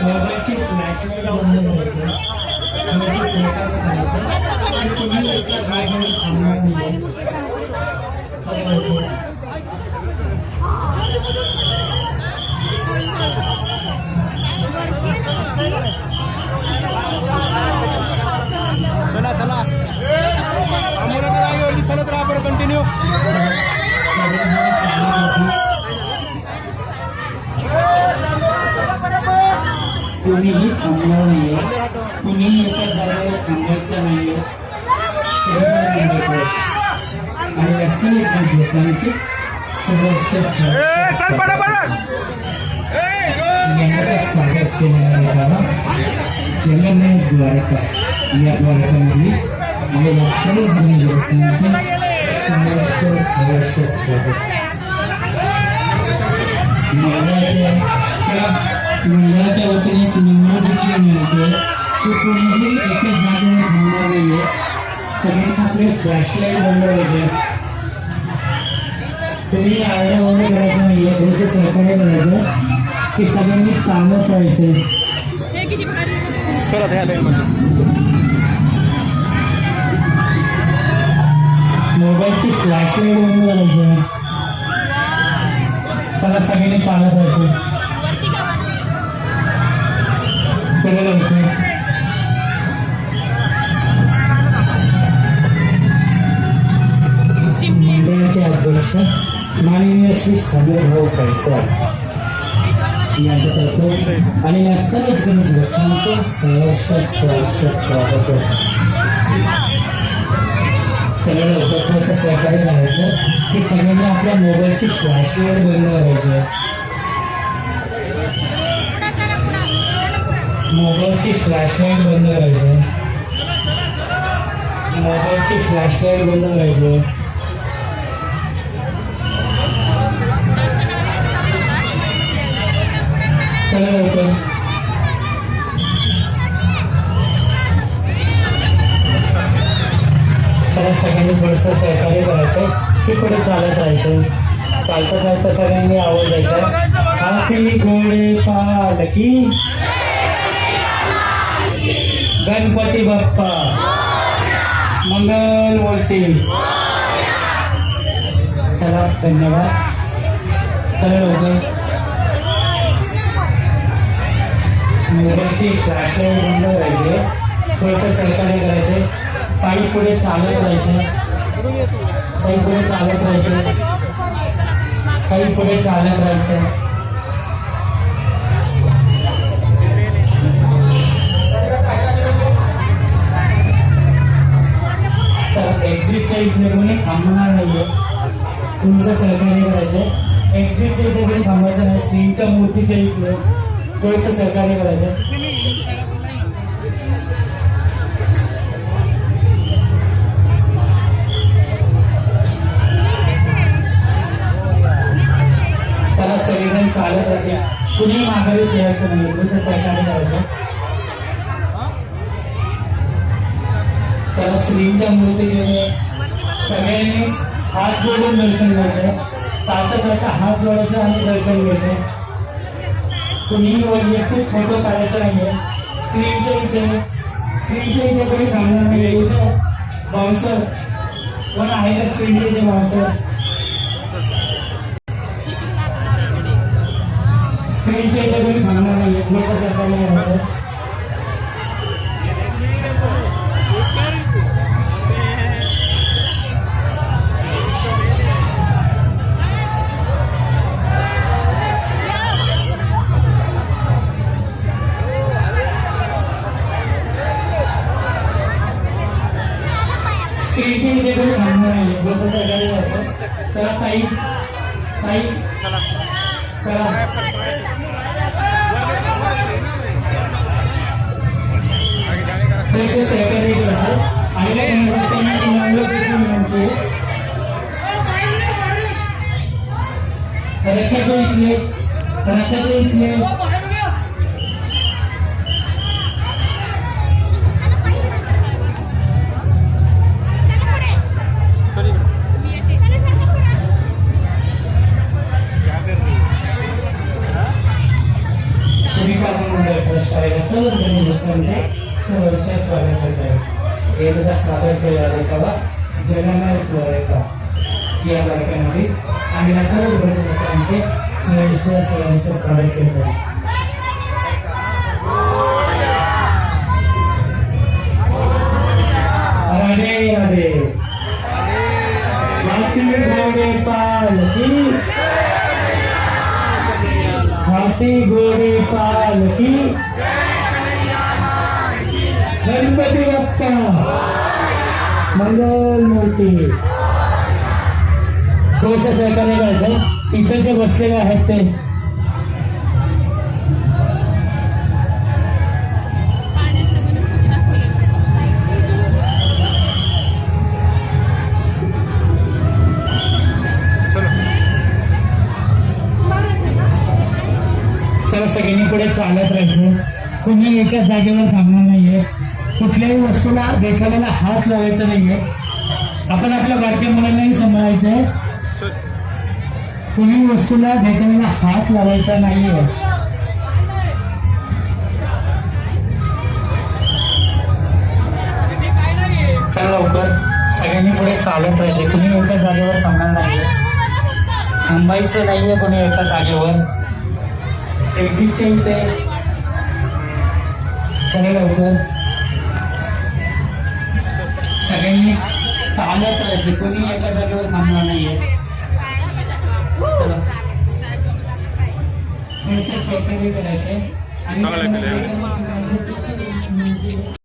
मोबाईलची फ्लॅशलाईट बंद करायची, सहकार्य करायचं आणि तुम्ही एका जागेवर थांबणार नाही. चला चला आम्हाला जागेवरती चलत राहा बरं कंटिन्यू. कोणीही थांबणार नाहीये, कुणीही एका जागेवर थांबायचं नाहीये. आणि रस्त्यानेच लोकांची सुरक्षा स्वागत केलेलं आहे. जगन्नाथ द्वारका या द्वारकामध्ये आणि रस्त्यानेच लोकांचे सहर्ष स्वागत. मंडळाच्या वतीने निवडणुकीची मिळते तो कोणीही एका जागेवर थांबणार नाहीये. सगळ्यांना आपले फ्लॅशलाईट बंद पाहिजे. तुम्ही आरडाओरडा करायचं नाहीये, थोडंसं सहकार्य करायचं की सगळ्यांनी चांगलं पाहिजे. मोबाईलची फ्लॅशलाईट बंद करायची. चला सगळ्यांनी चालत राहायचं. चला लवकर. मंडळाचे अध्यक्ष माननीय श्री समीरभाऊ गायकवाड यांच्यातर्फे आणि नसतानाच गणेश भक्तांचे सहर्ष स्वागत. चला लवकर थोडंसं सहकार्य करायचं की सगळ्यांनी आपल्या मोबाईलची फ्लॅशलाईट बंद करायची. मोबाईलची फ्लॅशलाईट बंद करायची. मोबाईलची फ्लॅशलाईट बंद करायची. चला लवकर. चला सगळ्यांनी थोडंसं सहकार्य करायचं की पुढे चालत राहायचं. चालता चालता सगळ्यांनी आवाज द्यायचा, हाती घोडे पालकी गणपती बाप्पा मंगल मूर्ती. चला धन्यवाद. चला लवकर. मोबाईलची फ्लॅशलाईट बंद करायची, थोडंसं सहकार्य करायचं. काही पुढे चालत राहायचं, काही पुढे चालत राहायचं, काही पुढे चालत राहायचं. एक्झिटच्या इकडे कोणी थांबणार नाहीये, तुमचं सहकार्य करायचं. एक्झिटच्या इथे कोणी थांबायचं नाही. श्रींच्या मूर्तीच्या इकडे थोडंसं सहकार्य करायचं. चला सगळेजण चालत राहते, कुणी माघारी घ्यायचं नाही, थोडंसं सहकार्य करायचं. चला श्रींच्या मूर्तीचे सगळ्यांनी हात जोडून दर्शन घ्यायचं. चालता चालता हात जोडायचं आणि दर्शन घ्यायचं. कुणी वैयक्तिक फोटो काढायचा नाहीये. स्क्रीनच्या इथे कोणी थांबणार नाही. इथे बाउन्सर कोण आहे का? स्क्रीनच्या इथे बाउन्सर. स्क्रीनच्या इथे कोणी थांबणार नाहीये, थोडंसं सहकार्य करायचं. स्क्रीनच्या इथे कोणी थांबणार नाही, थोडंसं सहकार्य करायचं. चला ताई ताई चला थोडंसं सहकार्य करायचं. आणि रथाच्या इथले सर्व लोकांचे सहर्ष स्वागत करत आहे. एकदा सादर केलेला देखावा जननायक का या कार्यक्रमामध्ये आम्ही या सर्व लोकांचे सहर्ष स्वागत करत आहे. राधे राधे. हाती घोडे पालकी, हाती घोडे पालकी, गणपती बाप्पा मंगल मूर्ती. थोडंसं सहकार्य करायचं. इथे जे बसलेले आहेत ते चला सगळ्यांनी पुढे चालत राहायचं. कुणी एकाच जागेवर थांबणार नाहीये. कुठल्याही वस्तूला देखाव्याला हात लावायचा नाहीये. आपण आपल्या बारक्या मुलांनाही सांभाळायचंय. कुणी वस्तूला देखाव्याला हात लावायचा नाहीये. चला लवकर सगळ्यांनी पुढे चालत राहायचे. कुणी एका जागेवर थांबणार नाहीये. थांबायचं नाहीये कुणी एका जागेवर. एक्झिटच्या इथे चला लवकर सगळ्यांनी चालत राहायचे. कोणी एका जागेवर थांबणार नाहीये. चला थोडेसे सहकार्य करायचे आणि